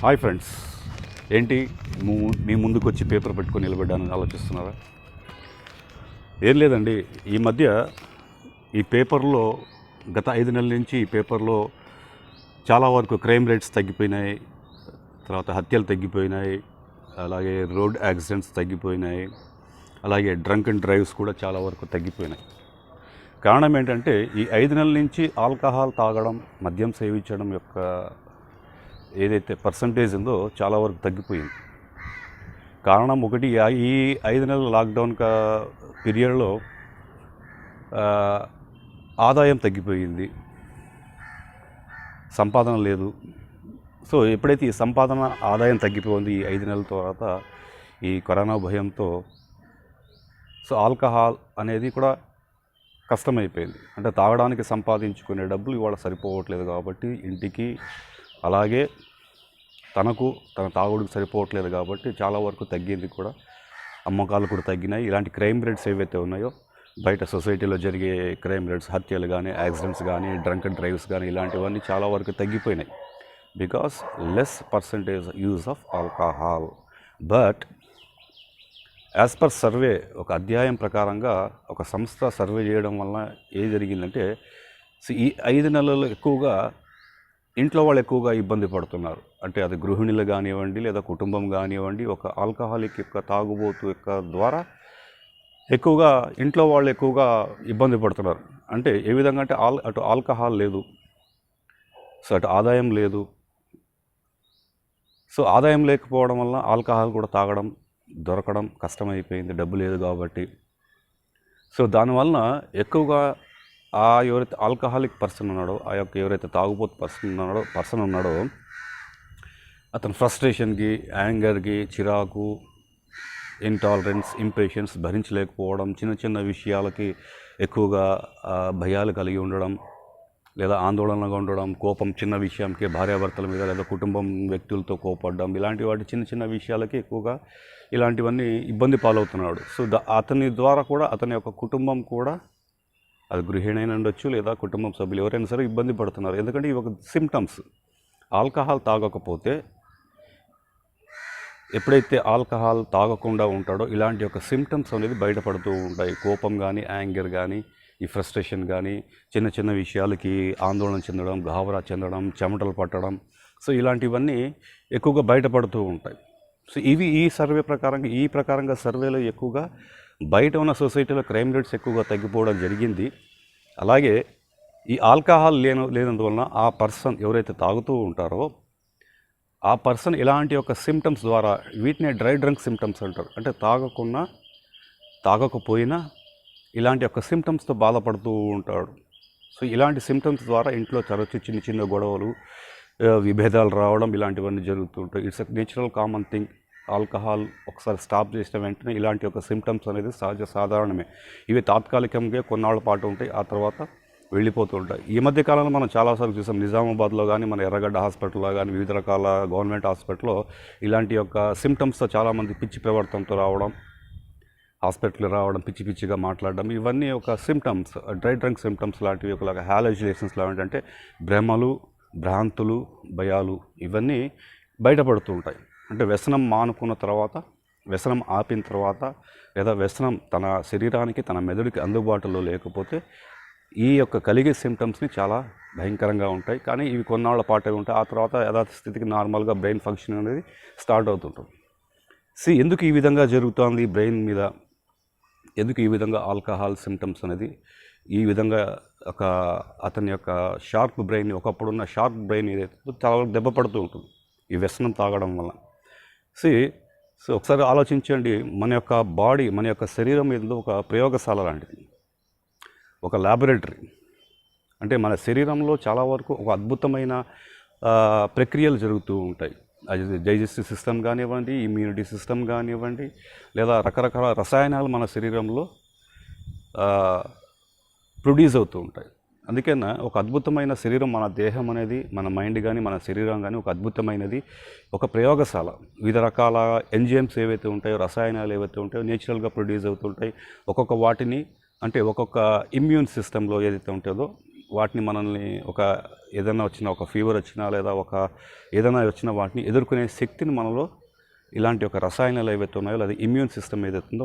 Hi friends, ఏంటి మీ ముందుకు వచ్చి పేపర్ పెట్టుకొని నిలబడ్డానని ఆలోచిస్తున్నారా? ఏం లేదండి, ఈ మధ్య ఈ పేపర్లో గత 5 నెలల నుంచి ఈ పేపర్లో చాలా వరకు క్రైమ్ రేట్స్ తగ్గిపోయినాయి, తర్వాత హత్యలు తగ్గిపోయినాయి, అలాగే రోడ్ యాక్సిడెంట్స్ తగ్గిపోయినాయి, అలాగే డ్రంక్ అండ్ డ్రైవ్స్ కూడా చాలా వరకు తగ్గిపోయినాయి. కారణం ఏంటంటే ఈ 5 నెలల నుంచి ఆల్కహాల్ తాగడం, మద్యం సేవించడం యొక్క ఏదైతే పర్సంటేజ్ ఉందో చాలా వరకు తగ్గిపోయింది. కారణం ఒకటి, ఈ 5 నెలల లాక్డౌన్ పీరియడ్లో ఆదాయం తగ్గిపోయింది, సంపాదన లేదు. సో ఎప్పుడైతే ఈ సంపాదన ఆదాయం తగ్గిపోయింది ఈ 5 నెలల తర్వాత ఈ కరోనా భయంతో, సో ఆల్కహాల్ అనేది కూడా కష్టమైపోయింది. అంటే తాగడానికి సంపాదించుకునే డబ్బులు ఇవాళ సరిపోవట్లేదు కాబట్టి ఇంటికి, అలాగే తన తాగుడికి సరిపోవట్లేదు కాబట్టి చాలా వరకు తగ్గింది కూడా. అమ్మకాలు కూడా తగ్గినాయి. ఇలాంటి క్రైమ్ రేట్స్ ఏవైతే ఉన్నాయో బయట సొసైటీలో జరిగే క్రైమ్ రేట్స్, హత్యలు కానీ, యాక్సిడెంట్స్ కానీ, డ్రంక్ అండ్ డ్రైవ్స్ కానీ, ఇలాంటివన్నీ చాలా వరకు తగ్గిపోయినాయి. Because less percentage use of alcohol. But as per survey, ఒక అధ్యాయం ప్రకారంగా ఒక సంస్థ సర్వే చేయడం వలన ఏం జరిగిందంటే, ఈ 5 నెలలు ఎక్కువగా ఇంట్లో వాళ్ళు ఎక్కువగా ఇబ్బంది పడుతున్నారు. అంటే అది గృహిణులు కానివ్వండి, లేదా కుటుంబం కానివ్వండి, ఒక ఆల్కహాలిక్ యొక్క తాగుబోతు యొక్క ద్వారా ఎక్కువగా ఇంట్లో వాళ్ళు ఎక్కువగా ఇబ్బంది పడుతున్నారు. అంటే ఏ విధంగా అంటే అటు ఆల్కహాల్ లేదు, సో అటు ఆదాయం లేదు. సో ఆదాయం లేకపోవడం వల్ల ఆల్కహాల్ కూడా తాగడం, దొరకడం కష్టమైపోయింది, డబ్బు లేదు కాబట్టి. సో దానివలన ఎక్కువగా ఎవరైతే ఆల్కహాలిక్ పర్సన్ ఉన్నాడో, ఆ యొక్క ఎవరైతే తాగుబోతు పర్సన్ ఉన్నాడో అతను ఫ్రస్ట్రేషన్కి, యాంగర్కి, చిరాకు, ఇంటాలరెన్స్, ఇంపేషెన్స్ భరించలేకపోవడం, చిన్న చిన్న విషయాలకి ఎక్కువగా భయాలు కలిగి ఉండడం, లేదా ఆందోళనగా ఉండడం, కోపం చిన్న విషయంకి, భార్యాభర్తల మీద లేదా కుటుంబం వ్యక్తులతో కోపడడం, ఇలాంటి వాటి చిన్న చిన్న విషయాలకి ఎక్కువగా ఇలాంటివన్నీ ఇబ్బంది పాలవుతున్నాడు. సో అతని ద్వారా కూడా అతని యొక్క కుటుంబం కూడా, అది గృహిణైనా ఉండొచ్చు లేదా కుటుంబం సభ్యులు ఎవరైనా సరే ఇబ్బంది పడుతున్నారు. ఎందుకంటే ఇవి ఒక సిమ్టమ్స్. ఆల్కహాల్ తాగకపోతే, ఎప్పుడైతే ఆల్కహాల్ తాగకుండా ఉంటాడో ఇలాంటి యొక్క సిమ్టమ్స్ అనేది బయటపడుతూ ఉంటాయి. కోపం కానీ, యాంగర్ కానీ, ఈ ఫ్రస్ట్రేషన్ కానీ, చిన్న చిన్న విషయాలకి ఆందోళన చెందడం, గాబరా చెందడం, చెమటలు పట్టడం, సో ఇలాంటివన్నీ ఎక్కువగా బయటపడుతూ ఉంటాయి. సో ఇవి ఈ ప్రకారంగా సర్వేలో ఎక్కువగా బయట ఉన్న సొసైటీలో క్రైమ్ రేట్స్ ఎక్కువగా తగ్గిపోవడం జరిగింది. అలాగే ఈ ఆల్కహాల్ లేనందువలన ఆ పర్సన్ ఎవరైతే తాగుతూ ఉంటారో ఆ పర్సన్ ఇలాంటి యొక్క సిమ్టమ్స్ ద్వారా, వీటినే డ్రై డ్రంక్ సిమ్టమ్స్ అంటారు. అంటే తాగకపోయినా ఇలాంటి యొక్క సిమ్టమ్స్తో బాధపడుతూ ఉంటాడు. సో ఇలాంటి సిమ్టమ్స్ ద్వారా ఇంట్లో తరచు చిన్న చిన్న గొడవలు, విభేదాలు రావడం, ఇలాంటివన్నీ జరుగుతూ ఉంటాయి. It's a natural common thing. Alcohol ఒకసారి స్టాప్ చేసిన వెంటనే ఇలాంటి యొక్క సిమ్టమ్స్ అనేది సాధారణమే. ఇవి తాత్కాలికంగా కొన్నాళ్ళ పాటు ఉంటాయి, ఆ తర్వాత వెళ్ళిపోతూ ఉంటాయి. ఈ మధ్య కాలంలో మనం చాలాసార్లు చూసాం. నిజామాబాద్లో కానీ, మన ఎర్రగడ్డ హాస్పిటల్లో కానీ, వివిధ రకాల గవర్నమెంట్ హాస్పిటల్లో ఇలాంటి యొక్క సిమ్టమ్స్తో చాలామంది పిచ్చి ప్రవర్తనతో రావడం, హాస్పిటల్ రావడం, పిచ్చి పిచ్చిగా మాట్లాడడం, ఇవన్నీ ఒక సిమ్టమ్స్, డ్రై డ్రంక్ సిమ్టమ్స్ లాంటివి. ఒకలాగా హాలూసినేషన్స్ లాంటి, అంటే భ్రమలు, భ్రాంతులు, భయాలు, ఇవన్నీ బయటపడుతూ ఉంటాయి. అంటే వ్యసనం మానుకున్న తర్వాత, వ్యసనం ఆపిన తర్వాత, లేదా వ్యసనం తన శరీరానికి, తన మెదడుకి అందుబాటులో లేకపోతే ఈ యొక్క కలిగే సిమ్టమ్స్ని చాలా భయంకరంగా ఉంటాయి. కానీ ఇవి కొన్నాళ్ళ పాటే ఉంటాయి. ఆ తర్వాత యథాస్థితికి నార్మల్గా బ్రెయిన్ ఫంక్షన్ అనేది స్టార్ట్ అవుతుంటుంది. ఎందుకు ఈ విధంగా జరుగుతోంది బ్రెయిన్ మీద? ఎందుకు ఈ విధంగా ఆల్కహాల్ సిమ్టమ్స్ అనేది ఈ విధంగా అతని యొక్క షార్ప్ బ్రెయిన్, ఒకప్పుడున్న షార్ప్ బ్రెయిన్ ఏదైతే చాలా దెబ్బ పడుతూ ఉంటుంది ఈ వ్యసనం తాగడం వల్ల. సో ఒకసారి ఆలోచించండి, మన యొక్క బాడీ, మన యొక్క శరీరం ఏదో ఒక ప్రయోగశాల లాంటిది, ఒక ల్యాబొరేటరీ. అంటే మన శరీరంలో చాలా వరకు ఒక అద్భుతమైన ప్రక్రియలు జరుగుతూ ఉంటాయి. అది డైజెస్టివ్ సిస్టమ్ కానివ్వండి, ఇమ్యూనిటీ సిస్టమ్ కానివ్వండి, లేదా రకరకాల రసాయనాలు మన శరీరంలో ప్రొడ్యూస్ అవుతూ ఉంటాయి. అందుకనే ఒక అద్భుతమైన శరీరం, మన దేహం అనేది, మన మైండ్ కానీ, మన శరీరం కానీ ఒక అద్భుతమైనది, ఒక ప్రయోగశాల. వివిధ రకాల ఎంజైమ్స్ ఏవైతే ఉంటాయో, రసాయనాలు ఏవైతే ఉంటాయో నేచురల్గా ప్రొడ్యూస్ అవుతుంటాయి. ఒక్కొక్క వాటిని, అంటే ఒక్కొక్క ఇమ్యూన్ సిస్టంలో ఏదైతే ఉంటుందో వాటిని మనల్ని ఏదైనా వచ్చినా, ఒక ఫీవర్ వచ్చినా లేదా ఏదైనా వచ్చినా వాటిని ఎదుర్కొనే శక్తిని మనలో ఇలాంటి రసాయనాలు ఏవైతే ఉన్నాయో లేదా ఇమ్యూన్ సిస్టమ్ ఏదైతే ఉందో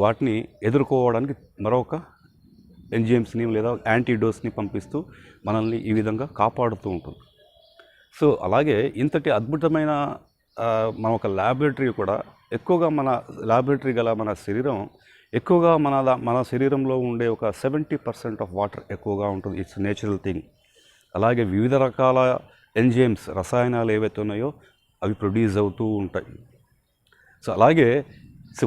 వాటిని ఎదుర్కోవడానికి మరొక ఎంజైమ్స్ని లేదా యాంటీడోస్ని పంపిస్తూ మనల్ని ఈ విధంగా కాపాడుతూ ఉంటుంది. సో అలాగే ఇంతటి అద్భుతమైన మన ఒక ల్యాబొరేటరీ కూడా ఎక్కువగా మన శరీరం ఎక్కువగా మన శరీరంలో ఉండే 70% ఆఫ్ వాటర్ ఎక్కువగా ఉంటుంది. It's natural thing. అలాగే వివిధ రకాల ఎంజైమ్స్, రసాయనాలు ఏవైతే ఉన్నాయో అవి ప్రొడ్యూస్ అవుతూ ఉంటాయి. సో అలాగే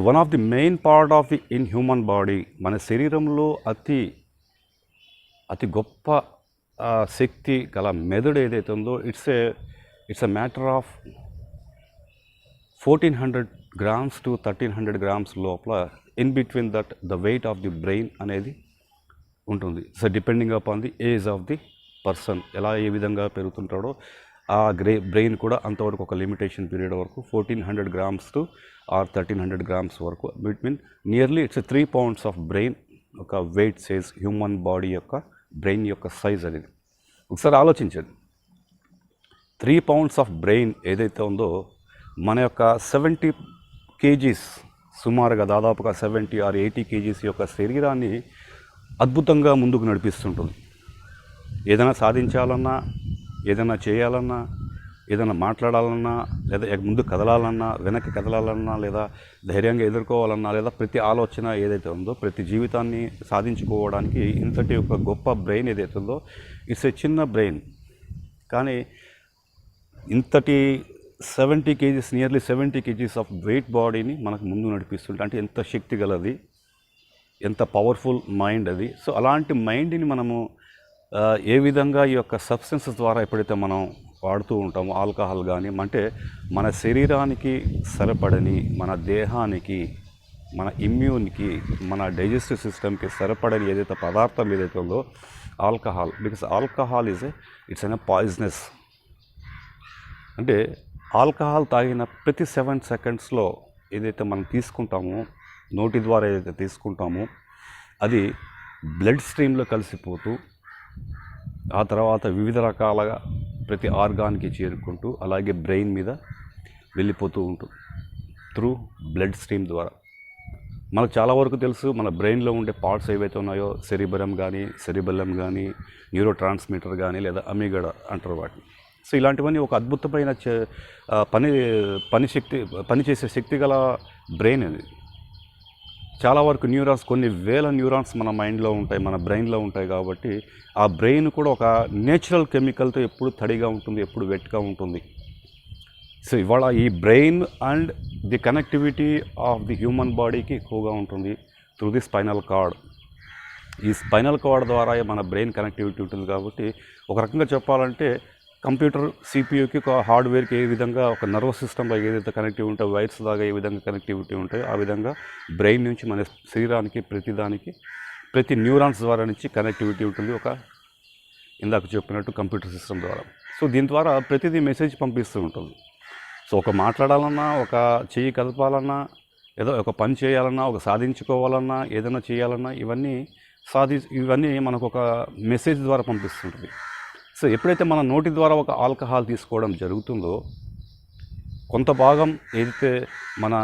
one of the main part of in human body, మన శరీరంలో అతి గొప్ప శక్తి గల మెదడు ఏదైతే ఉందో it's a matter of 1400 grams to 1300 grams లోపల in between that the weight of the brain అనేది ఉంటుంది. So depending upon the age of the person, ఏ విధంగా పెరుగుతుంటాడో ఆ బ్రెయిన్ కూడా అంతవరకు ఒక లిమిటేషన్ పీరియడ్ వరకు 1400 grams to 1300 grams వరకు between nearly it's 3 pounds of brain wait size human body brain size అనేది. ఒకసారి ఆలోచించండి, 3 pounds ఆఫ్ బ్రెయిన్ ఏదైతే ఉందో మన 70 kgs సుమారుగా దాదాపుగా 70 or 80 kgs శరీరాన్ని అద్భుతంగా ముందుకు నడిపిస్తుంటుంది. ఏదైనా సాధించాలన్నా, ఏదైనా చేయాలన్నా, ఏదైనా మాట్లాడాలన్నా, లేదా ముందు కదలాలన్నా, వెనక్కి కదలాలన్నా, లేదా ధైర్యంగా ఎదుర్కోవాలన్నా, లేదా ప్రతి ఆలోచన ఏదైతే ఉందో ప్రతి జీవితాన్ని సాధించుకోవడానికి ఇంతటి గొప్ప బ్రెయిన్ ఏదైతే ఉందో ఇట్స్ ఏ చిన్న బ్రెయిన్. కానీ ఇంతటి 70 kgs, nearly 70 kgs of weight బాడీని మనకు ముందు నడిపిస్తుంటే అంటే ఎంత శక్తి గలది, ఎంత పవర్ఫుల్ మైండ్ అది. సో అలాంటి మైండ్ని మనము ఏ విధంగా ఈ సబ్స్టెన్సెస్ ద్వారా ఎప్పుడైతే మనం వాడుతూ ఉంటామో, ఆల్కహాల్ కానీ, అంటే మన శరీరానికి సరిపడని, మన దేహానికి, మన ఇమ్యూన్కి, మన డైజెస్టివ్ సిస్టమ్కి సరిపడని ఏదైతే పదార్థం ఏదైతే ఉందో alcohol, because alcohol it's an poisonous. అంటే ఆల్కహాల్ తాగిన ప్రతి 7 secondsలో ఏదైతే మనం తీసుకుంటామో, నోటి ద్వారా ఏదైతే తీసుకుంటామో అది బ్లడ్ స్ట్రీమ్లో కలిసిపోతూ ఆ తర్వాత వివిధ రకాలుగా ప్రతి ఆర్గాన్కి చేరుకుంటూ అలాగే బ్రెయిన్ మీద వెళ్ళిపోతూ ఉంటుంది త్రూ బ్లడ్ స్ట్రీమ్ ద్వారా. మనకు చాలా వరకు తెలుసు మన బ్రెయిన్లో ఉండే పార్ట్స్ ఏవైతే ఉన్నాయో సెరిబెల్లం కానీ, న్యూరో ట్రాన్స్మిటర్ కానీ, లేదా అమీగడ అంటారు వాటిని. సో ఇలాంటివన్నీ ఒక అద్భుతమైన పనిచేసే శక్తి గల బ్రెయిన్ అది. చాలా వరకు న్యూరాన్స్, కొన్ని వేల న్యూరాన్స్ మన మైండ్లో ఉంటాయి, మన బ్రెయిన్లో ఉంటాయి. కాబట్టి ఆ బ్రెయిన్ కూడా ఒక నేచురల్ కెమికల్తో ఎప్పుడు తడిగా ఉంటుంది, ఎప్పుడు వెట్గా ఉంటుంది. సో ఇవాళ ఈ brain and the connectivity of the human బాడీకి ఎక్కువగా ఉంటుంది త్రూ ది స్పైనల్ కార్డ్. ఈ స్పైనల్ కార్డ్ ద్వారా మన బ్రెయిన్ కనెక్టివిటీ ఉంటుంది. కాబట్టి ఒక రకంగా చెప్పాలంటే కంప్యూటర్ సిపియూకి హార్డ్వేర్కి ఏ విధంగా నర్వస్ సిస్టమ్లో ఏదైతే కనెక్టివిటీ ఉంటే వైర్స్ లాగా ఏ విధంగా కనెక్టివిటీ ఉంటాయో ఆ విధంగా బ్రెయిన్ నుంచి మన శరీరానికి ప్రతి న్యూరాన్స్ ద్వారా నుంచి కనెక్టివిటీ ఉంటుంది ఇందాక చెప్పినట్టు కంప్యూటర్ సిస్టమ్ ద్వారా. సో దీని ద్వారా ప్రతిదీ మెసేజ్ పంపిస్తూ ఉంటుంది. సో మాట్లాడాలన్నా, చెయ్యి కదపాలన్నా, ఏదో పని చేయాలన్నా, సాధించుకోవాలన్నా, ఏదైనా చేయాలన్నా ఇవన్నీ మనకు మెసేజ్ ద్వారా పంపిస్తుంటుంది. సో ఎప్పుడైతే మన నోటి ద్వారా ఆల్కహాల్ తీసుకోవడం జరుగుతుందో కొంత భాగం ఏదైతే మన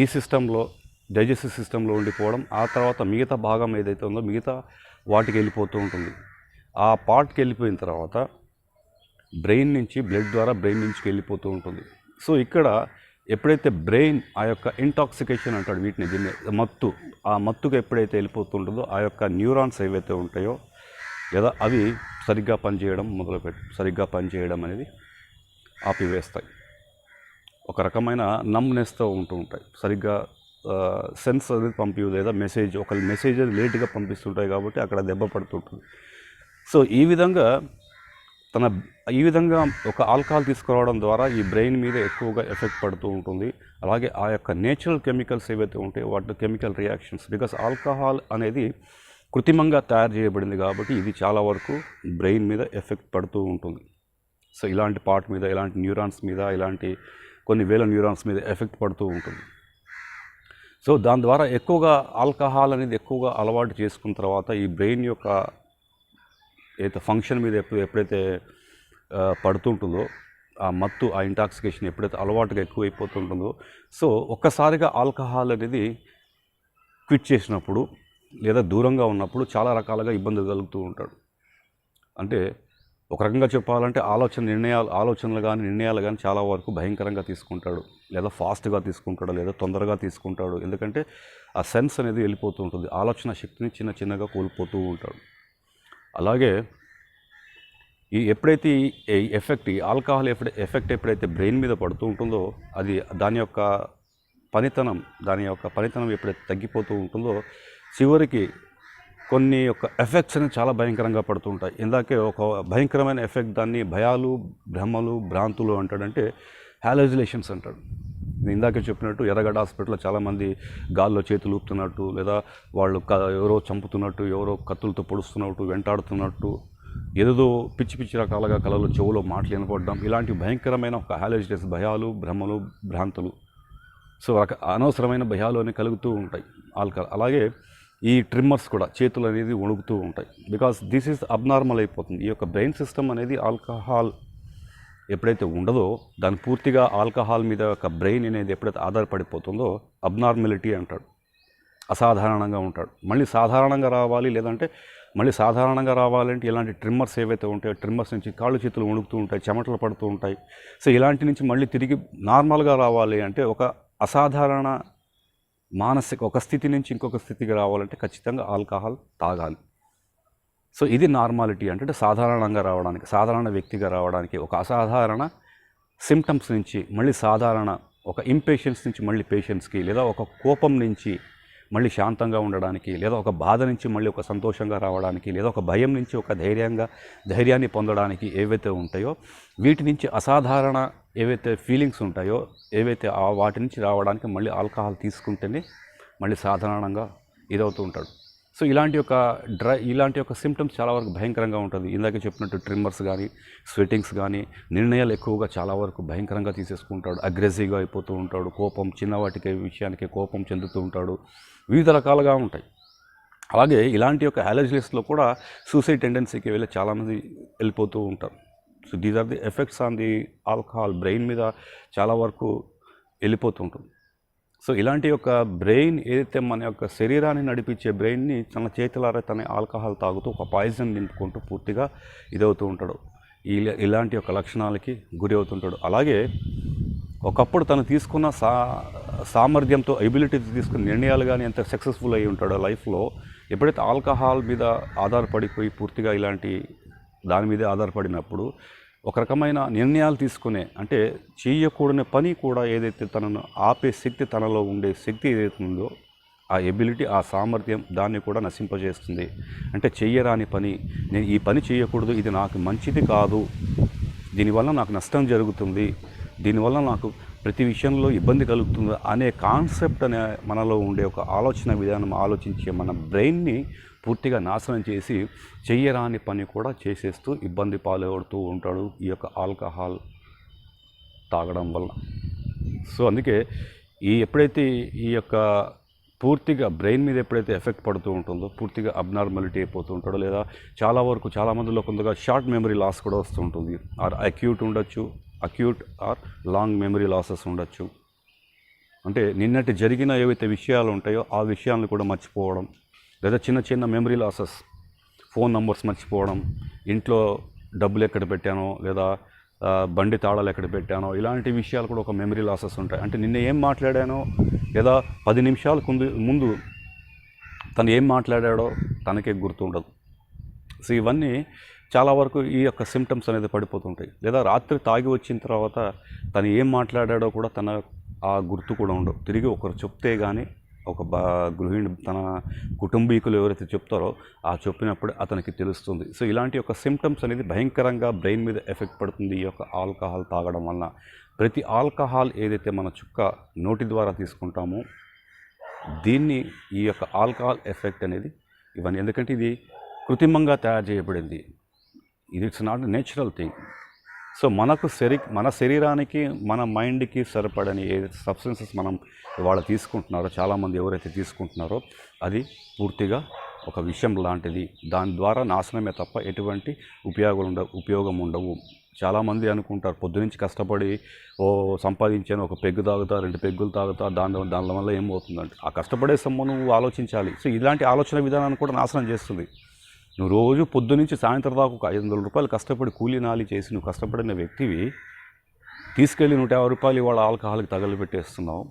ఈ సిస్టంలో డైజెస్టివ్ సిస్టంలో ఉండిపోవడం, ఆ తర్వాత మిగతా భాగం ఏదైతే ఉందో మిగతా వాటికి వెళ్ళిపోతూ ఉంటుంది. ఆ పార్ట్కి వెళ్ళిపోయిన తర్వాత బ్రెయిన్ నుంచి బ్లడ్ ద్వారా బ్రెయిన్ నుంచి వెళ్ళిపోతూ ఉంటుంది. సో ఇక్కడ ఎప్పుడైతే బ్రెయిన్ ఇంటాక్సికేషన్ అంటాడు దీన్ని ఆ మత్తుకు ఎప్పుడైతే వెళ్ళిపోతుంటుందో ఆ న్యూరాన్స్ ఏవైతే ఉంటాయో లేదా అవి సరిగ్గా పనిచేయడం అనేది ఆపివేస్తాయి. ఒక రకమైన నమ్నెస్తో ఉంటాయి. సరిగ్గా సెన్స్ అనేది పంపించదు, లేదా మెసేజ్ లేట్గా పంపిస్తుంటాయి కాబట్టి అక్కడ దెబ్బ పడుతుంటుంది. సో ఈ విధంగా ఆల్కహాల్ తీసుకురావడం ద్వారా ఈ బ్రెయిన్ మీద ఎక్కువగా ఎఫెక్ట్ పడుతూ ఉంటుంది. అలాగే ఆ నేచురల్ కెమికల్స్ ఏవైతే ఉంటాయో వాటి కెమికల్ రియాక్షన్స్, బికాస్ ఆల్కహాల్ అనేది కృత్రిమంగా తయారు చేయబడింది కాబట్టి ఇది చాలా వరకు బ్రెయిన్ మీద ఎఫెక్ట్ పడుతూ ఉంటుంది. సో ఇలాంటి పార్ట్ మీద, ఇలాంటి న్యూరాన్స్ మీద, ఇలాంటి కొన్ని వేల న్యూరాన్స్ మీద ఎఫెక్ట్ పడుతూ ఉంటుంది. సో దాని ద్వారా ఆల్కహాల్ అనేది ఎక్కువగా అలవాటు చేసుకున్న తర్వాత ఈ బ్రెయిన్ ఏదైతే ఫంక్షన్ మీద ఎప్పుడైతే పడుతుంటుందో ఆ మత్తు, ఆ ఇంటాక్సికేషన్ ఎప్పుడైతే అలవాటుగా ఎక్కువైపోతుంటుందో, సో ఒక్కసారిగా ఆల్కహాల్ అనేది క్విట్ చేసినప్పుడు లేదా దూరంగా ఉన్నప్పుడు చాలా రకాలుగా ఇబ్బందులు కలుగుతూ ఉంటాడు. అంటే ఒక రకంగా చెప్పాలంటే ఆలోచనలు కానీ నిర్ణయాలు కానీ చాలా వరకు భయంకరంగా తీసుకుంటాడు, లేదా ఫాస్ట్గా తీసుకుంటాడు, లేదా తొందరగా తీసుకుంటాడు. ఎందుకంటే ఆ సెన్స్ అనేది వెళ్ళిపోతూ ఉంటుంది, ఆలోచన శక్తిని చిన్నగా కోల్పోతూ ఉంటాడు. అలాగే ఎప్పుడైతే ఈ ఆల్కహాల్ ఎఫెక్ట్ ఎప్పుడైతే బ్రెయిన్ మీద పడుతూ ఉంటుందో, అది దాని యొక్క పనితనం ఎప్పుడైతే తగ్గిపోతూ ఉంటుందో, చివరికి కొన్ని యొక్క ఎఫెక్ట్స్ అనేవి చాలా భయంకరంగా పడుతూ ఉంటాయి. ఇందాకే ఒక భయంకరమైన ఎఫెక్ట్ దాన్ని భయాలు, భ్రమలు, భ్రాంతులు అంటాడంటే హాలూజినేషన్స్ అంటాడు. నేను ఇందాకే చెప్పినట్టు ఎర్రగడ్డ హాస్పిటల్లో చాలామంది గాల్లో చేతులు ఊపుతున్నట్టు, లేదా వాళ్ళు ఎవరో చంపుతున్నట్టు, ఎవరో కత్తులతో పొడుస్తున్నట్టు, వెంటాడుతున్నట్టు, ఏదో పిచ్చి రకాలుగా కళలు, చెవులో మాటలు వినపడడం, ఇలాంటి భయంకరమైన ఒక హాలూజినేషన్స్, భయాలు, భ్రమలు, భ్రాంతులు, సో అనవసరమైన భయాలు అనేవి కలుగుతూ ఉంటాయి ఆల్కహాల్. అలాగే ఈ ట్రిమ్మర్స్ కూడా, చేతులు అనేది వణుకుతూ ఉంటాయి. బికాస్ దిస్ ఈజ్ అబ్నార్మల్ అయిపోతుంది. ఈ యొక్క బ్రెయిన్ సిస్టమ్ అనేది ఆల్కహాల్ ఎప్పుడైతే ఉండదో, దాని పూర్తిగా ఆల్కహాల్ మీద ఒక బ్రెయిన్ అనేది ఎప్పుడైతే ఆధారపడిపోతుందో అబ్నార్మాలిటీ అంటాడు. అసాధారణంగా ఉంటాడు. మళ్ళీ సాధారణంగా రావాలి, లేదంటే మళ్ళీ సాధారణంగా రావాలంటే ఇలాంటి ట్రిమ్మర్స్ ఏవైతే ఉంటాయో, ట్రిమ్మర్స్ నుంచి కాళ్ళు చేతులు వణుకుతూ ఉంటాయి, చెమటలు పడుతూ ఉంటాయి. సో ఇలాంటి నుంచి మళ్ళీ తిరిగి నార్మల్గా రావాలి అంటే, ఒక అసాధారణ ఒక స్థితి నుంచి ఇంకొక స్థితికి రావాలంటే ఖచ్చితంగా ఆల్కహాల్ తాగాలి. సో ఇది నార్మాలిటీ అంటే సాధారణంగా రావడానికి, సాధారణ వ్యక్తిగా రావడానికి, ఒక అసాధారణ సిమ్టమ్స్ నుంచి మళ్ళీ సాధారణ, ఒక ఇంపేషెన్స్ నుంచి మళ్ళీ పేషెన్స్కి, లేదా ఒక కోపం నుంచి మళ్ళీ శాంతంగా ఉండడానికి, లేదా ఒక బాధ నుంచి మళ్ళీ ఒక సంతోషంగా రావడానికి, లేదా ఒక భయం నుంచి ఒక ధైర్యాన్ని పొందడానికి ఏవైతే ఉంటాయో, వీటి నుంచి అసాధారణ ఏవైతే ఫీలింగ్స్ ఉంటాయో, ఏవైతే వాటి నుంచి రావడానికి మళ్ళీ ఆల్కహాల్ తీసుకుంటేనే మళ్ళీ సాధారణంగా ఇదవుతూ ఉంటాడు. సో ఇలాంటి యొక్క సిమ్టమ్స్ చాలా వరకు భయంకరంగా ఉంటుంది. ఇందాక చెప్పినట్టు ట్రిమ్మర్స్ కానీ, స్వెటింగ్స్ కానీ, నిర్ణయాలు ఎక్కువగా చాలా వరకు భయంకరంగా తీసేసుకుంటాడు, అగ్రెసివ్గా అయిపోతూ ఉంటాడు, కోపం, చిన్నవాటికి విషయానికి కోపం చెందుతూ ఉంటాడు, వివిధ రకాలుగా ఉంటాయి. అలాగే ఇలాంటి యొక్క హాలూజినేషన్స్లో కూడా సూసైడ్ టెండెన్సీకి వెళ్ళి చాలామంది వెళ్ళిపోతూ ఉంటారు. So these are the effects on the alcohol. Brain మీద చాలా వరకు వెళ్ళిపోతుంటుంది. సో ఇలాంటి యొక్క బ్రెయిన్ ఏదైతే మన యొక్క శరీరాన్ని నడిపించే బ్రెయిన్ని తన చేతులారా తన ఆల్కహాల్ తాగుతూ ఒక పాయిజన్ నింపుకుంటూ పూర్తిగా ఇదవుతూ ఉంటాడు, ఇలాంటి యొక్క లక్షణాలకి గురి అవుతుంటాడు. అలాగే ఒకప్పుడు తను తీసుకున్న సామర్థ్యంతో, ఎబిలిటీతో తీసుకున్న నిర్ణయాలు కానీ ఎంత సక్సెస్ఫుల్ అయి ఉంటాడో లైఫ్లో, ఎప్పుడైతే ఆల్కహాల్ మీద ఆధారపడిపోయి పూర్తిగా ఇలాంటి దాని మీదే ఆధారపడినప్పుడు ఒక రకమైన నిర్ణయాలు తీసుకునే, అంటే చేయకూడని పని కూడా ఏదైతే తనను ఆపే శక్తి, తనలో ఉండే శక్తి ఏదైతే ఉందో, ఆ ఎబిలిటీ, ఆ సామర్థ్యం దాన్ని కూడా నశింపజేస్తుంది. అంటే చెయ్యరాని పని, నేను ఈ పని చేయకూడదు, ఇది నాకు మంచిది కాదు, దీనివల్ల నాకు నష్టం జరుగుతుంది, దీనివల్ల నాకు ప్రతి విషయంలో ఇబ్బంది కలుగుతుంది అనే కాన్సెప్ట్ అనే మనలో ఉండే ఒక ఆలోచన విధానం, ఆలోచించే మన బ్రెయిన్ని పూర్తిగా నాశనం చేసి చెయ్యరాని పని కూడా చేసేస్తూ ఇబ్బంది పాలవుతూ ఉంటాడు ఈ యొక్క ఆల్కహాల్ తాగడం వల్ల. సో అందుకే ఎప్పుడైతే ఈ యొక్క పూర్తిగా బ్రెయిన్ మీద ఎప్పుడైతే ఎఫెక్ట్ పడుతూ ఉంటుందో, పూర్తిగా అబ్నార్మాలిటీ అయిపోతూ ఉంటాడో, లేదా చాలామందిలో కొంతగా షార్ట్ మెమరీ లాస్ కూడా వస్తూ ఉంటుంది. Acute or long memory losses ఉండొచ్చు. అంటే నిన్నటి జరిగిన ఏవైతే విషయాలు ఉంటాయో ఆ విషయాలను కూడా మర్చిపోవడం, లేదా చిన్న మెమరీ లాసెస్, ఫోన్ నంబర్స్ మర్చిపోవడం, ఇంట్లో డబ్బులు ఎక్కడ పెట్టానో, లేదా బండి తాళాలు ఎక్కడ పెట్టానో, ఇలాంటి విషయాలు కూడా ఒక మెమరీ లాసెస్ ఉంటాయి. అంటే నిన్న ఏం మాట్లాడానో, లేదా 10 నిమిషాలకు ముందు తను ఏం మాట్లాడాడో తనకే గుర్తుండదు. సో ఇవన్నీ చాలా వరకు ఈ యొక్క సిమ్టమ్స్ అనేది పడిపోతుంటాయి. లేదా రాత్రి తాగి వచ్చిన తర్వాత తను ఏం మాట్లాడాడో కూడా ఆ గుర్తు కూడా ఉండవు. తిరిగి ఒకరు చెప్తే కానీ, ఒక గృహిణి తన కుటుంబీకులు ఎవరైతే చెప్తారో ఆ చెప్పినప్పుడు అతనికి తెలుస్తుంది. సో ఇలాంటి యొక్క సిమ్టమ్స్ అనేది భయంకరంగా బ్రెయిన్ మీద ఎఫెక్ట్ పడుతుంది ఈ యొక్క ఆల్కహాల్ తాగడం వలన. ప్రతి ఆల్కహాల్ ఏదైతే మన చుక్క నోటి ద్వారా తీసుకుంటామో, దీన్ని ఈ యొక్క ఆల్కహాల్ ఎఫెక్ట్ అనేది ఇవన్నీ, ఎందుకంటే ఇది కృత్రిమంగా తయారు చేయబడింది, it's not natural thing. So మన శరీరానికి, మన మైండ్కి సరిపడని ఏ సబ్స్టెన్సెస్ మనం ఇవాళ తీసుకుంటున్నారో, చాలామంది ఎవరైతే తీసుకుంటున్నారో, అది పూర్తిగా ఒక విషయం లాంటిది. దాని ద్వారా నాశనమే తప్ప ఎటువంటి ఉపయోగం ఉండవు. చాలామంది అనుకుంటారు పొద్దునుంచి కష్టపడి సంపాదించాను, ఒక పెగ్గు తాగుతా, 2 పెగ్గులు తాగుతా, దాని వల్ల ఏమవుతుందంటే ఆ కష్టపడే సొమ్ము నువ్వు ఆలోచించాలి. సో ఇలాంటి ఆలోచన విధానాన్ని కూడా నాశనం చేస్తుంది. నువ్వు రోజు పొద్దునుంచి సాయంత్రం దాకా ఒక 500 రూపాయలు కష్టపడి కూలీ నాలి చేసి నువ్వు కష్టపడిన వ్యక్తివి తీసుకెళ్ళి 150 రూపాయలు ఇవాళ ఆల్కహాల్కి తగలబెట్టేస్తున్నావు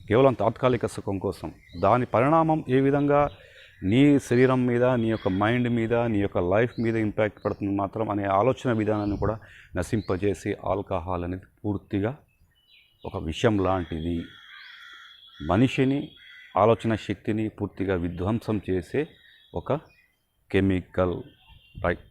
కేవలం తాత్కాలిక సుఖం కోసం. దాని పరిణామం ఏ విధంగా నీ శరీరం మీద, నీ యొక్క మైండ్ మీద, నీ యొక్క లైఫ్ మీద ఇంపాక్ట్ పడుతుంది మాత్రం అనే ఆలోచన విధానాన్ని కూడా నశింపజేసి ఆల్కహాల్ అనేది పూర్తిగా ఒక విషయం లాంటిది. మనిషిని, ఆలోచన శక్తిని పూర్తిగా విధ్వంసం చేసే ఒక కెమికల్, రైట్?